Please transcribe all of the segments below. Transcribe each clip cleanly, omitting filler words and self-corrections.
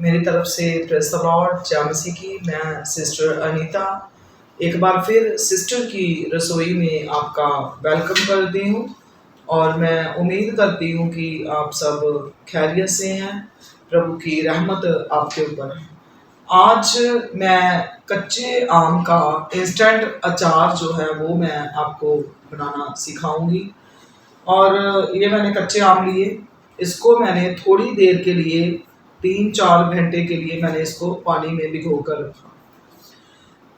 मेरी तरफ से प्रेज़ द लॉर्ड, जय मसीह की। मैं सिस्टर अनीता एक बार फिर सिस्टर की रसोई में आपका वेलकम करती हूँ और मैं उम्मीद करती हूँ कि आप सब खैरियत से हैं, प्रभु की रहमत आपके ऊपर है। आज मैं कच्चे आम का इंस्टेंट अचार जो है वो मैं आपको बनाना सिखाऊंगी। और ये मैंने कच्चे आम लिए, इसको मैंने थोड़ी देर के लिए 3-4 घंटे के लिए मैंने इसको पानी में भिगो कर रखा,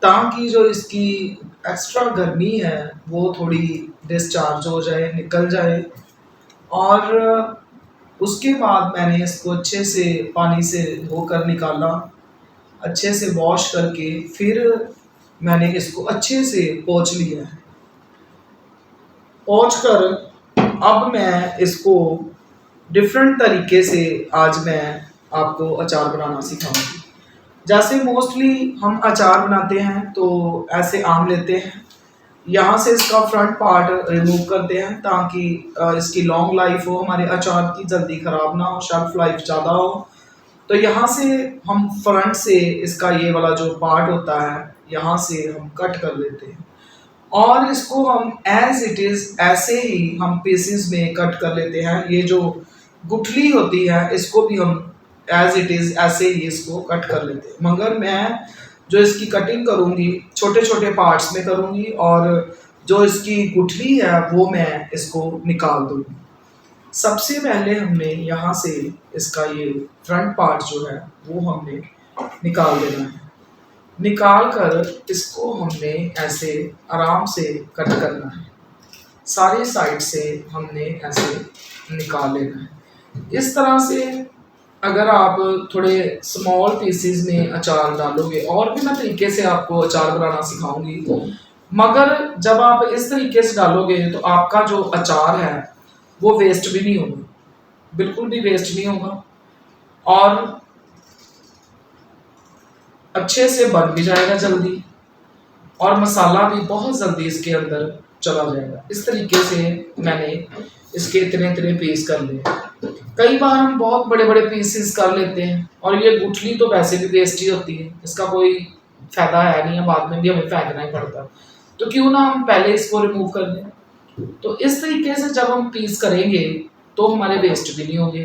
ताकि जो इसकी एक्स्ट्रा गर्मी है वो थोड़ी डिस्चार्ज हो जाए, निकल जाए। और उसके बाद मैंने इसको अच्छे से पानी से धोकर निकाला, अच्छे से वॉश करके फिर मैंने इसको अच्छे से पोंछ लिया है। पोंछ कर अब मैं इसको डिफरेंट तरीके से आज मैं आपको अचार बनाना सिखाऊंगी। जैसे मोस्टली हम अचार बनाते हैं तो ऐसे आम लेते हैं, यहाँ से इसका फ्रंट पार्ट रिमूव करते हैं ताकि इसकी लॉन्ग लाइफ हो, हमारे अचार की जल्दी ख़राब ना हो, शेल्फ लाइफ ज़्यादा हो। तो यहाँ से हम फ्रंट से इसका ये वाला जो पार्ट होता है यहाँ से हम कट कर देते हैं और इसको हम एज इट इज़ ऐसे ही हम पीसेस में कट कर लेते हैं। ये जो गुठली होती है इसको भी हम एज इट इज़ ऐसे ही इसको कट कर लेते हैं, मगर मैं जो इसकी कटिंग करूँगी छोटे छोटे पार्ट्स में करूँगी और जो इसकी गुठली है वो मैं इसको निकाल दूँगी। सबसे पहले हमने यहाँ से इसका ये फ्रंट पार्ट जो है वो हमने निकाल देना है। निकाल कर इसको हमने ऐसे आराम से कट करना है, सारी साइड से हमने ऐसे निकाल लेना है। इस तरह से अगर आप थोड़े स्मॉल पीसेस में अचार डालोगे, और भी मैं तरीके से आपको अचार बनाना सिखाऊंगी, मगर जब आप इस तरीके से डालोगे तो आपका जो अचार है वो वेस्ट भी नहीं होगा, बिल्कुल भी वेस्ट नहीं होगा और अच्छे से बन भी जाएगा जल्दी और मसाला भी बहुत जल्दी इसके अंदर चला जाएगा। इस तरीके से मैंने इसके इतने इतने पीस कर लिए। कई बार हम बहुत बड़े बड़े पीसेस कर लेते हैं और ये गुठली तो वैसे भी वेस्ट ही होती है, इसका कोई फायदा है नहीं है, बाद में भी हमें फेंकना ही पड़ता। तो क्यों ना हम पहले इसको रिमूव कर दें। तो इस तरीके से जब हम पीस करेंगे तो हमारे वेस्ट भी नहीं होंगे।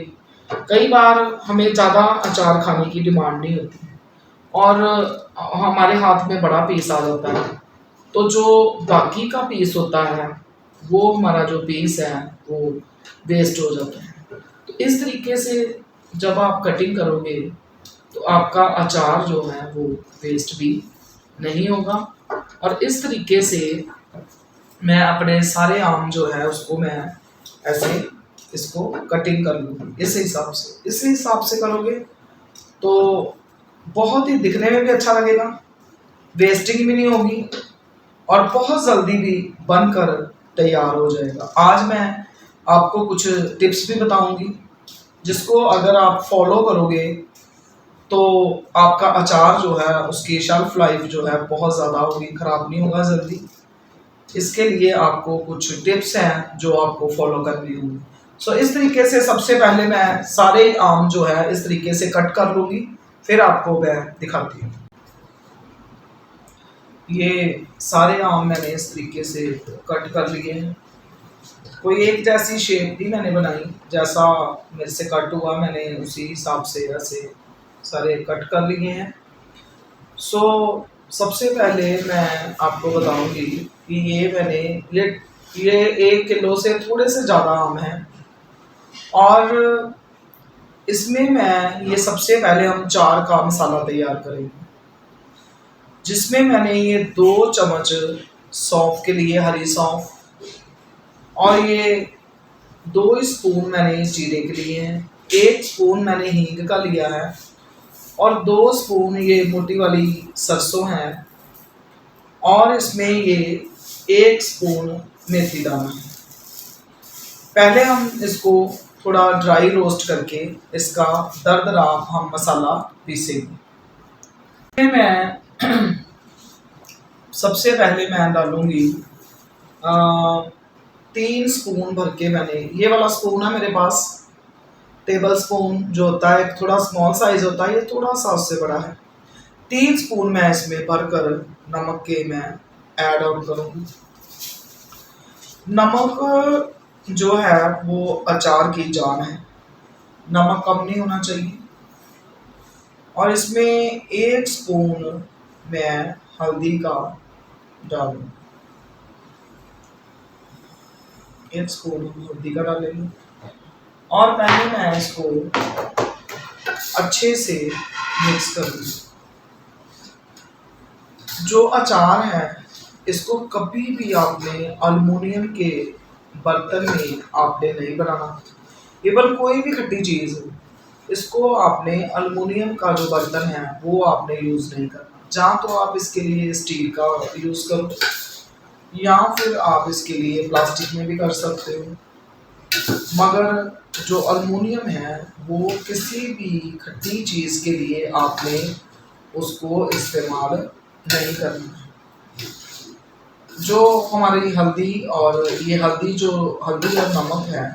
कई बार हमें ज़्यादा अचार खाने की डिमांड नहीं होती और हमारे हाथ में बड़ा पीस आ जाता है, तो जो बाकी का पीस होता है वो हमारा जो पीस है वो वेस्ट हो जाता है। तो इस तरीके से जब आप कटिंग करोगे तो आपका अचार जो है वो वेस्ट भी नहीं होगा। और इस तरीके से मैं अपने सारे आम जो है उसको मैं ऐसे इसको कटिंग कर लूँगी। इस हिसाब से करोगे तो बहुत ही दिखने में भी अच्छा लगेगा, वेस्टिंग भी नहीं होगी और बहुत जल्दी भी बनकर तैयार हो जाएगा। आज मैं आपको कुछ टिप्स भी बताऊंगी जिसको अगर आप फॉलो करोगे तो आपका अचार जो है उसकी शेल्फ लाइफ जो है बहुत ज़्यादा होगी, ख़राब नहीं होगा जल्दी। इसके लिए आपको कुछ टिप्स हैं जो आपको फॉलो करनी होंगी। सो इस तरीके से सबसे पहले मैं सारे आम जो है इस तरीके से कट कर लूँगी, फिर आपको मैं दिखाती हूँ। ये सारे आम मैंने इस तरीके से कट कर लिए हैं। कोई एक जैसी शेप भी मैंने बनाई, जैसा मेरे से कट हुआ मैंने उसी हिसाब से ऐसे सारे कट कर लिए हैं। सो सबसे पहले मैं आपको बताऊंगी कि ये 1 किलो से थोड़े से ज़्यादा आम हैं और इसमें मैं ये सबसे पहले हम 4 का मसाला तैयार करेंगे, जिसमें मैंने ये 2 चम्मच सौंफ के लिए हरी सौंफ और ये 2 स्पून मैंने जीरे के लिए हैं, 1 स्पून मैंने हींग का लिया है और 2 स्पून ये मोटी वाली सरसों है और इसमें ये 1 स्पून मेथी दाना है। पहले हम इसको थोड़ा ड्राई रोस्ट करके इसका दरदरा हम मसाला पीसेंगे। मैं सबसे पहले मैं डालूंगी 3 स्पून भर के, मैंने ये वाला स्पून है मेरे पास, टेबल स्पून जो होता है, एक थोड़ा स्मॉल साइज होता है, ये थोड़ा सा उससे बड़ा है। 3 स्पून मैं इसमें भरकर नमक के मैं ऐड ऑन करूँगी। नमक जो है वो अचार की जान है, नमक कम नहीं होना चाहिए। और इसमें 1 स्पून मैं हल्दी का डालूँ, 1 स्पून हल्दी का डालेंगे। और पहले मैं इसको अच्छे से मिक्स करूँगी। जो अचार है इसको कभी भी आपने अल्युमिनियम के बर्तन में आपने नहीं बनाना। केवल कोई भी खट्टी चीज़ इसको आपने अल्युमिनियम का जो बर्तन है वो आपने यूज़ नहीं करना। जहाँ तो आप इसके लिए स्टील का यूज़ करो, या फिर आप इसके लिए प्लास्टिक में भी कर सकते हो, मगर जो अल्युमिनियम है वो किसी भी खट्टी चीज़ के लिए आपने उसको इस्तेमाल नहीं करना। जो हमारी हल्दी और ये हल्दी जो हल्दी और नमक है,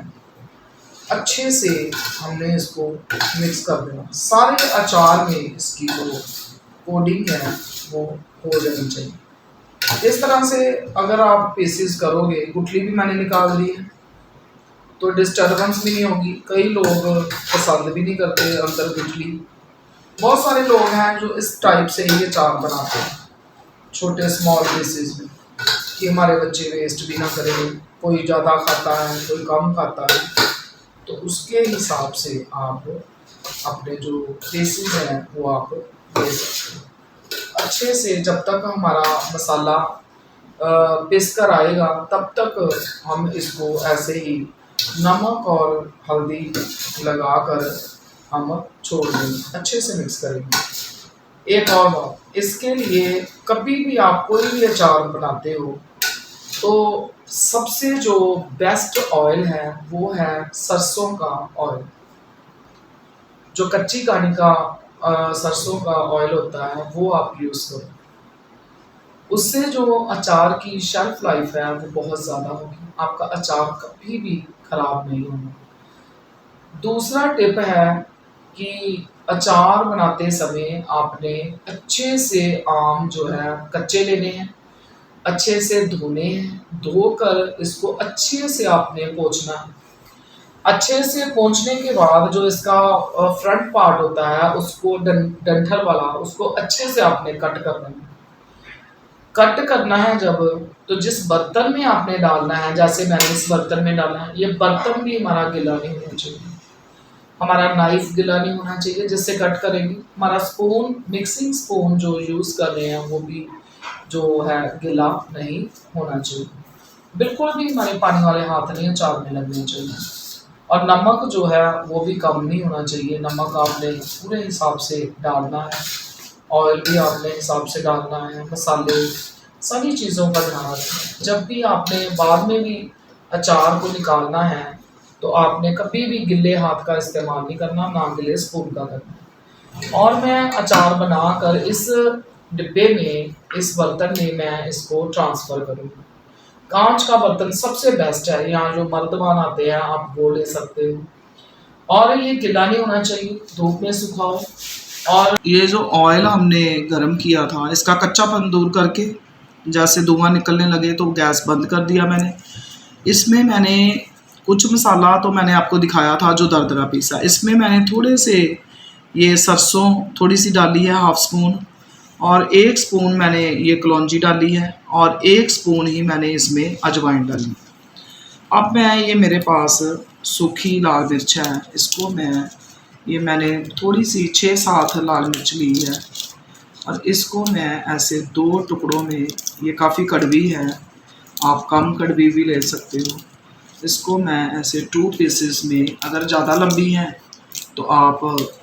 अच्छे से हमने इसको मिक्स कर देना। सारे अचार में इसकी जो कोडिंग है वो हो जानी चाहिए। इस तरह से अगर आप पीसेस करोगे, गुठली भी मैंने निकाल दी है तो डिस्टर्बेंस भी नहीं होगी। कई लोग पसंद भी नहीं करते अंदर गुठली। बहुत सारे लोग हैं जो इस टाइप से ही अचार बनाते हैं, छोटे स्मॉल पीसेस में, कि हमारे बच्चे वेस्ट भी ना करें। कोई ज़्यादा खाता है, कोई कम खाता है, तो उसके हिसाब से आप अपने जो पीसेस हैं वो आप ले सकते हो। अच्छे से जब तक हमारा मसाला पिस कर आएगा तब तक हम इसको ऐसे ही नमक और हल्दी लगाकर हम छोड़ देंगे, अच्छे से मिक्स करेंगे। एक और बात, इसके लिए कभी भी आप कोई भी अचार बनाते हो तो सबसे जो बेस्ट ऑयल है वो है सरसों का ऑयल। जो कच्ची घानी का सरसों का ऑयल होता है वो आप यूज़ करो, उससे जो अचार की शेल्फ लाइफ है वो बहुत ज़्यादा होगी, आपका अचार कभी भी खराब नहीं होगा। दूसरा टिप है कि अचार बनाते समय आपने अच्छे से आम जो है कच्चे लेने हैं, अच्छे से धोने हैं, धोकर इसको अच्छे से आपने पोंछना है। अच्छे से पोंछने के बाद जो इसका फ्रंट पार्ट होता है उसको डंठल वाला उसको अच्छे से आपने कट करना है। कट करना है जब, तो जिस बर्तन में आपने डालना है, जैसे मैंने इस बर्तन में डाला है, ये बर्तन भी हमारा गीला नहीं होना चाहिए, हमारा नाइफ गीला नहीं होना चाहिए जिससे कट करेंगे। हमारा स्पून, मिक्सिंग स्पून जो यूज़ कर रहे हैं वो भी जो है गीला नहीं होना चाहिए। बिल्कुल भी हमारे पानी वाले हाथ नहीं अचार में लगने चाहिए। और नमक जो है वो भी कम नहीं होना चाहिए, नमक आपने पूरे हिसाब से डालना है, ऑयल भी आपने हिसाब से डालना है, मसाले, सभी चीज़ों का ध्यान रखें। जब भी आपने बाद में भी अचार को निकालना है तो आपने कभी भी गिले हाथ का इस्तेमाल नहीं करना, ना गिले स्पून का करना। और मैं अचार बनाकर इस डिब्बे में, इस बर्तन में मैं इसको ट्रांसफ़र करूँगी। कांच का बर्तन सबसे बेस्ट है, यहाँ जो मर्दबान आते हैं आप वो ले सकते हो। और ये गीला नहीं होना चाहिए, धूप में सुखाओ। और ये जो ऑयल हमने गरम किया था इसका कच्चापन दूर करके, जैसे धुआं निकलने लगे तो गैस बंद कर दिया मैंने। इसमें मैंने कुछ मसाला तो मैंने आपको दिखाया था जो दरदरा पीसा, इसमें मैंने थोड़े से ये सरसों थोड़ी सी डाली है, 1/2 स्पून, और 1 स्पून मैंने ये कलौंजी डाली है, और 1 स्पून ही मैंने इसमें अजवाइन डाली। अब मैं ये मेरे पास सूखी लाल मिर्च है, इसको मैंने थोड़ी सी 6-7 लाल मिर्च ली है, और इसको मैं ऐसे 2 टुकड़ों में, ये काफ़ी कड़वी है, आप कम कड़वी भी ले सकते हो। इसको मैं ऐसे 2 पीसेस में, अगर ज़्यादा लंबी है तो आप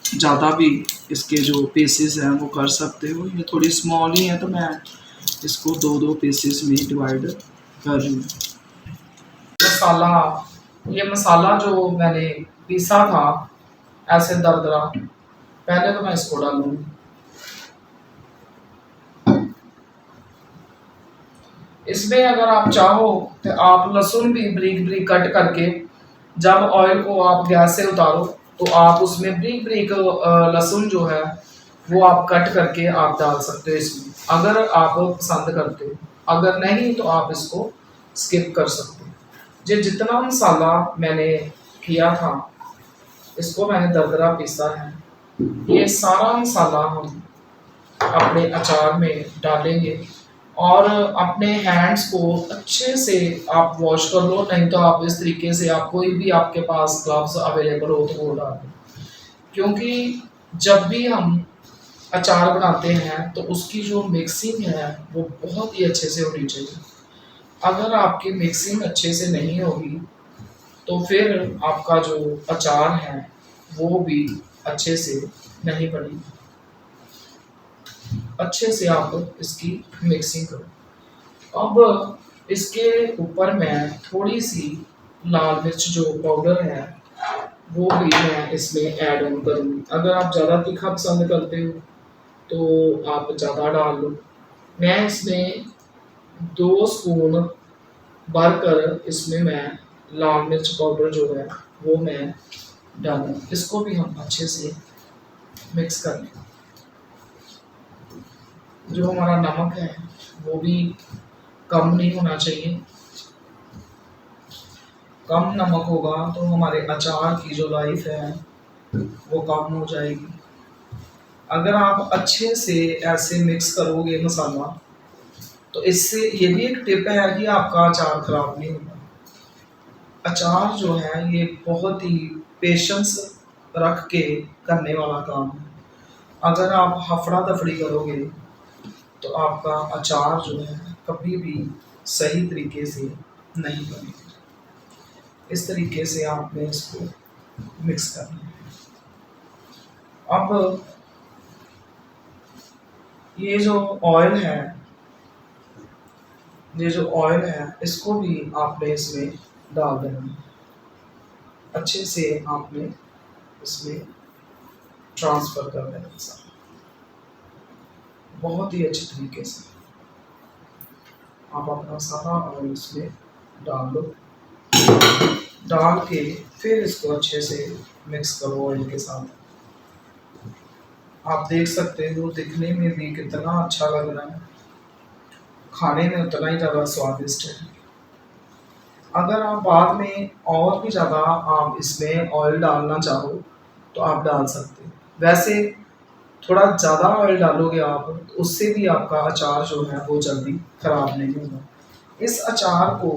ज़्यादा भी इसके जो पीसेस हैं वो कर सकते हो। ये थोड़ी स्मॉल ही है तो मैं इसको 2-2 पीसेस में डिवाइड कर रही हूँ। मसाला, ये मसाला जो मैंने पीसा था ऐसे दरदरा, पहले तो मैं इसको डालूंगी। इसमें अगर आप चाहो तो आप लहसुन भी बारीक बारीक कट करके, जब ऑयल को आप गैस से उतारो तो आप उसमें ब्रीक ब्रीक लहसुन जो है वो आप कट करके आप डाल सकते हो इसमें, अगर आप पसंद करते हो। अगर नहीं तो आप इसको स्किप कर सकते हो। ये जितना मसाला मैंने किया था, इसको मैंने दरदरा पीसा है। ये सारा मसाला हम अपने अचार में डालेंगे और अपने हैंड्स को अच्छे से आप वॉश कर लो, नहीं तो आप इस तरीके से, आप कोई भी आपके पास ग्लव्स अवेलेबल हो तो वो डाल दो। क्योंकि जब भी हम अचार बनाते हैं तो उसकी जो मिक्सिंग है वो बहुत ही अच्छे से होनी चाहिए। अगर आपकी मिक्सिंग अच्छे से नहीं होगी तो फिर आपका जो अचार है वो भी अच्छे से नहीं बनेगी। अच्छे से आप इसकी मिक्सिंग करो। अब इसके ऊपर मैं थोड़ी सी लाल मिर्च जो पाउडर है वो भी मैं इसमें ऐड ऑन करूँगी। अगर आप ज़्यादा तीखा पसंद करते हो तो आप ज़्यादा डाल लो। मैं इसमें 2 स्पून भरकर इसमें मैं लाल मिर्च पाउडर जो है वो मैं डालूँ। इसको भी हम अच्छे से मिक्स कर लें। जो हमारा नमक है वो भी कम नहीं होना चाहिए। कम नमक होगा तो हमारे अचार की जो लाइफ है वो कम हो जाएगी। अगर आप अच्छे से ऐसे मिक्स करोगे मसाला तो इससे ये भी एक टिप है कि आपका अचार खराब नहीं होगा। अचार जो है ये बहुत ही पेशेंस रख के करने वाला काम है। अगर आप हफड़ा दफड़ी करोगे तो आपका अचार जो है कभी भी सही तरीके से नहीं बनेगा। इस तरीके से आपने इसको मिक्स करना है। अब ये जो ऑयल है इसको भी आपने इसमें डाल देना है। अच्छे से आपने इसमें ट्रांसफ़र कर देना है सारा, बहुत ही अच्छे तरीके से आप अपना सारा ऑयल इसमें डाल दो। डाल के फिर इसको अच्छे से मिक्स करो ऑयल के साथ। आप देख सकते हो दिखने में भी कितना अच्छा लग रहा है, खाने में उतना ही ज़्यादा स्वादिष्ट है। अगर आप बाद में और भी ज़्यादा आप इसमें ऑयल डालना चाहो तो आप डाल सकते हो। वैसे थोड़ा ज़्यादा ऑयल डालोगे आप तो उससे भी आपका अचार जो है वो जल्दी ख़राब नहीं होगा। इस अचार को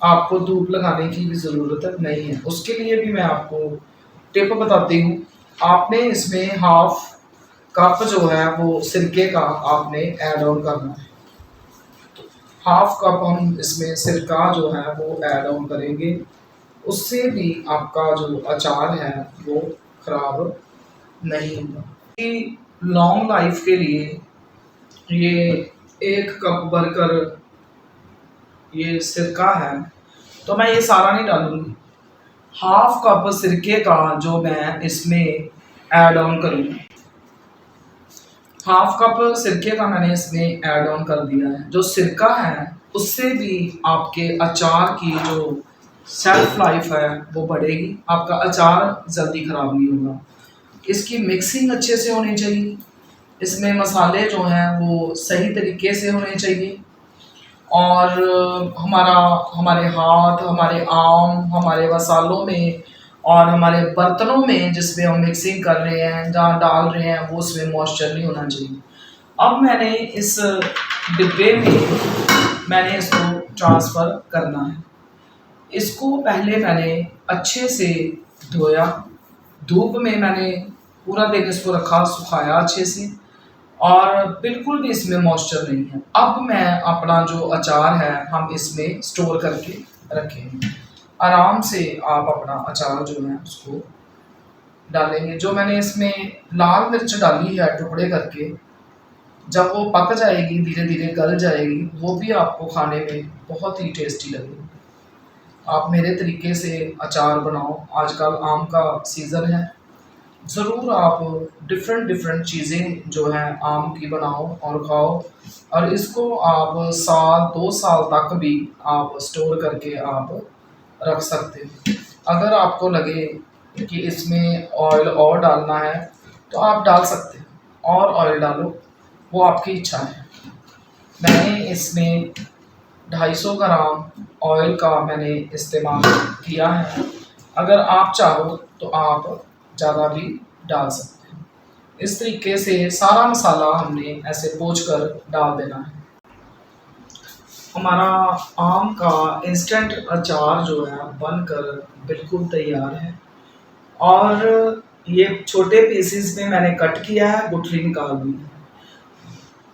आपको धूप लगाने की भी ज़रूरत नहीं है। उसके लिए भी मैं आपको टिप बताती हूँ। आपने इसमें हाफ कप जो है वो सिरके का आपने ऐड ऑन करना है। हाफ कप हम इसमें सिरका जो है वो ऐड ऑन करेंगे, उससे भी आपका जो अचार है वो खराब नहीं होगा। कि लॉन्ग लाइफ के लिए ये 1 कप भरकर ये सिरका है तो मैं ये सारा नहीं डालूंगी। हाफ कप सिरके का जो मैं इसमें ऐड ऑन करूँगी। हाफ कप सिरके का मैंने इसमें ऐड ऑन कर दिया है। जो सिरका है उससे भी आपके अचार की जो शेल्फ लाइफ है वो बढ़ेगी, आपका अचार जल्दी ख़राब नहीं होगा। इसकी मिक्सिंग अच्छे से होनी चाहिए, इसमें मसाले जो हैं वो सही तरीके से होने चाहिए और हमारे हाथ, हमारे आम, हमारे मसालों में और हमारे बर्तनों में जिसमें हम मिक्सिंग कर रहे हैं, जहाँ डाल रहे हैं वो उसमें मॉइस्चर नहीं होना चाहिए। अब मैंने इस डिब्बे में मैंने इसको ट्रांसफ़र करना है। इसको पहले मैंने अच्छे से धोया, धूप में मैंने पूरा दिन इसको रखा, सुखाया अच्छे से और बिल्कुल भी इसमें मॉइस्चर नहीं है। अब मैं अपना जो अचार है हम इसमें स्टोर करके रखेंगे। आराम से आप अपना अचार जो है उसको डालेंगे। जो मैंने इसमें लाल मिर्च डाली है टुकड़े करके, जब वो पक जाएगी, धीरे धीरे गल जाएगी, वो भी आपको खाने में बहुत ही टेस्टी लगेगी। आप मेरे तरीके से अचार बनाओ। आजकल आम का सीज़न है, ज़रूर आप डिफरेंट डिफरेंट चीज़ें जो हैं आम की बनाओ और खाओ और इसको आप साल 2 साल तक भी आप स्टोर करके आप रख सकते हो। अगर आपको लगे कि इसमें ऑयल और डालना है तो आप डाल सकते हैं, और ऑयल डालो, वो आपकी इच्छा है। मैंने इसमें 250 ग्राम ऑयल का मैंने इस्तेमाल किया है। अगर आप चाहो तो आप ज़्यादा भी डाल सकते हैं। इस तरीके से सारा मसाला हमने ऐसे पोंछ कर डाल देना है। हमारा आम का इंस्टेंट अचार जो है बनकर बिल्कुल तैयार है। और ये छोटे पीसेस में मैंने कट किया है, गुठली निकाल दी है।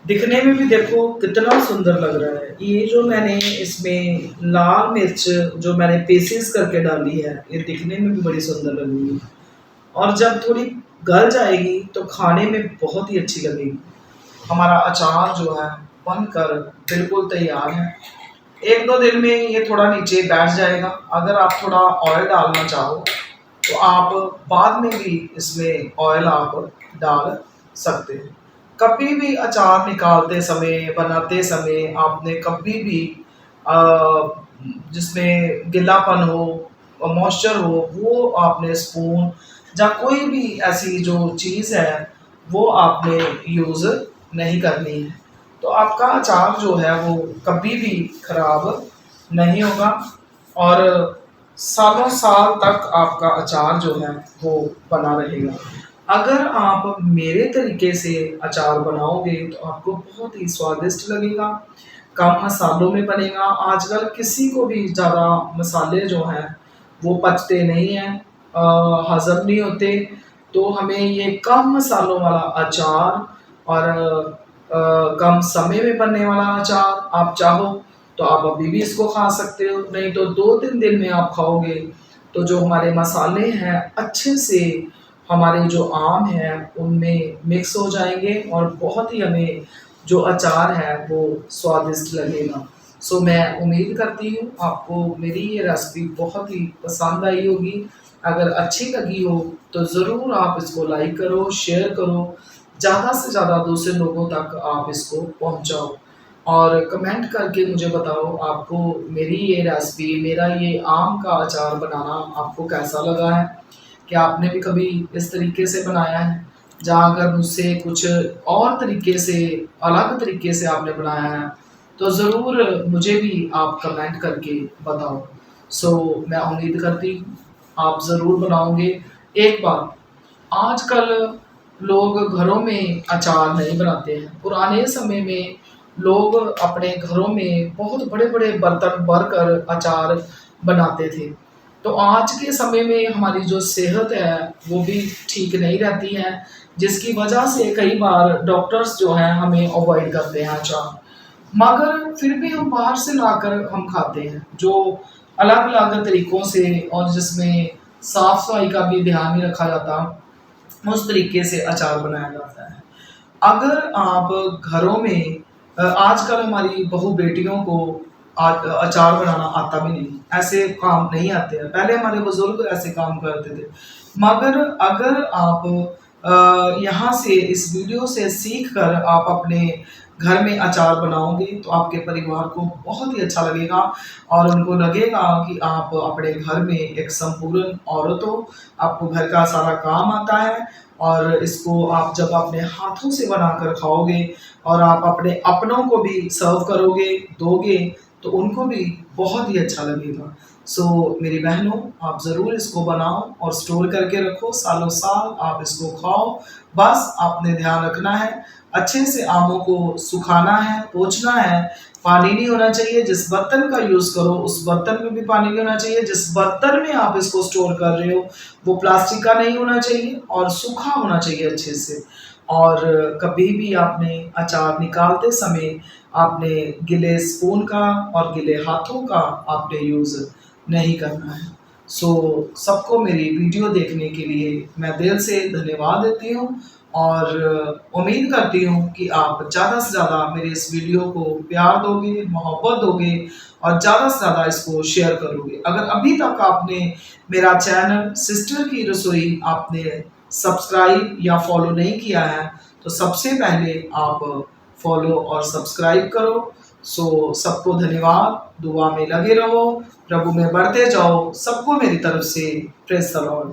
दिखने में भी देखो कितना सुंदर लग रहा है। ये जो मैंने इसमें लाल मिर्च जो मैंने पीसेस करके डाली है, ये दिखने में भी बड़ी सुंदर लग रही है, और जब थोड़ी गल जाएगी तो खाने में बहुत ही अच्छी लगेगी। हमारा अचार जो है बनकर बिल्कुल तैयार है। 1-2 दिन में ये थोड़ा नीचे बैठ जाएगा। अगर आप थोड़ा ऑयल डालना चाहो तो आप बाद में भी इसमें ऑयल आप डाल सकते हैं। कभी भी अचार निकालते समय, बनाते समय आपने कभी भी अ, जिसमें गीलापन हो और मॉइस्चर हो, वो आपने स्पून या कोई भी ऐसी जो चीज़ है वो आपने यूज़ नहीं करनी है। तो आपका अचार जो है वो कभी भी खराब नहीं होगा, और सालों साल तक आपका अचार जो है वो बना रहेगा। अगर आप मेरे तरीके से अचार बनाओगे तो आपको बहुत ही स्वादिष्ट लगेगा, कम मसालों में बनेगा। आजकल किसी को भी ज़्यादा मसाले जो हैं वो पचते नहीं हैं, हज़म नहीं होते। तो हमें ये कम मसालों वाला अचार और कम समय में बनने वाला अचार, आप चाहो तो आप अभी भी इसको खा सकते हो, नहीं तो 2-3 दिन में आप खाओगे तो जो हमारे मसाले हैं अच्छे से हमारे जो आम हैं उनमें मिक्स हो जाएंगे, और बहुत ही हमें जो अचार है वो स्वादिष्ट लगेगा। सो मैं उम्मीद करती हूँ आपको मेरी ये रेसिपी बहुत ही पसंद आई होगी। अगर अच्छी लगी हो तो ज़रूर आप इसको लाइक करो, शेयर करो, ज़्यादा से ज़्यादा दूसरे लोगों तक आप इसको पहुँचाओ, और कमेंट करके मुझे बताओ आपको मेरी ये रेसिपी, मेरा ये आम का अचार बनाना आपको कैसा लगा है। क्या आपने भी कभी इस तरीके से बनाया है? जहाँ अगर मुझसे कुछ और तरीके से, अलग तरीके से आपने बनाया है तो ज़रूर मुझे भी आप कमेंट करके बताओ। सो मैं उम्मीद करती हूँ आप ज़रूर बनाओगे। एक बात, आजकल लोग घरों में अचार नहीं बनाते हैं। पुराने समय में लोग अपने घरों में बहुत बड़े-बड़े बर्तन भरकर अचार बनाते थे। तो आज के समय में हमारी जो सेहत है वो भी ठीक नहीं रहती है, जिसकी वजह से कई बार डॉक्टर्स जो हैं हमें अवॉइड करते हैं अचार। मगर फिर भी हम बाहर से लाकर हम खाते हैं, जो अलग-अलग तरीकों से और जिसमें साफ-सफाई का भी ध्यान नहीं रखा जाता, उस तरीके से अचार बनाया जाता है। अगर आप घरों में आजकल हमारी बहू बेटियों को अचार बनाना आता भी नहीं, ऐसे काम नहीं आते हैं। पहले हमारे बुजुर्ग ऐसे काम करते थे। मगर अगर आप यहाँ से इस वीडियो से सीख कर आप अपने घर में अचार बनाओगे तो आपके परिवार को बहुत ही अच्छा लगेगा, और उनको लगेगा कि आप अपने घर में एक संपूर्ण औरत हो, आपको घर का सारा काम आता है, और इसको आप जब अपने हाथों से बनाकर खाओगे और आप अपने अपनों को भी सर्व करोगे, दोगे, तो उनको भी बहुत ही अच्छा लगेगा। सो मेरी बहनों, आप ज़रूर इसको बनाओ और स्टोर करके रखो, सालों साल आप इसको खाओ। बस आपने ध्यान रखना है, अच्छे से आमों को सुखाना है, पोंछना है, पानी नहीं होना चाहिए। जिस बर्तन का यूज़ करो उस बर्तन में भी पानी नहीं होना चाहिए। जिस बर्तन में आप इसको स्टोर कर रहे हो वो प्लास्टिक का नहीं होना चाहिए, और सूखा होना चाहिए अच्छे से। और कभी भी आपने अचार निकालते समय आपने गीले स्पून का और गीले हाथों का आपने यूज़ नहीं करना है। सो सबको मेरी वीडियो देखने के लिए मैं दिल से धन्यवाद देती हूँ, और उम्मीद करती हूँ कि आप ज़्यादा से ज़्यादा मेरे इस वीडियो को प्यार दोगे, मोहब्बत दोगे, और ज़्यादा से ज़्यादा इसको शेयर करोगे। अगर अभी तक आपने मेरा चैनल सिस्टर की रसोई आपने सब्सक्राइब या फॉलो नहीं किया है तो सबसे पहले आप फॉलो और सब्सक्राइब करो। सो सबको धन्यवाद, दुआ में लगे रहो, प्रभु में बढ़ते जाओ। सबको मेरी तरफ से प्रेज़ द लॉर्ड।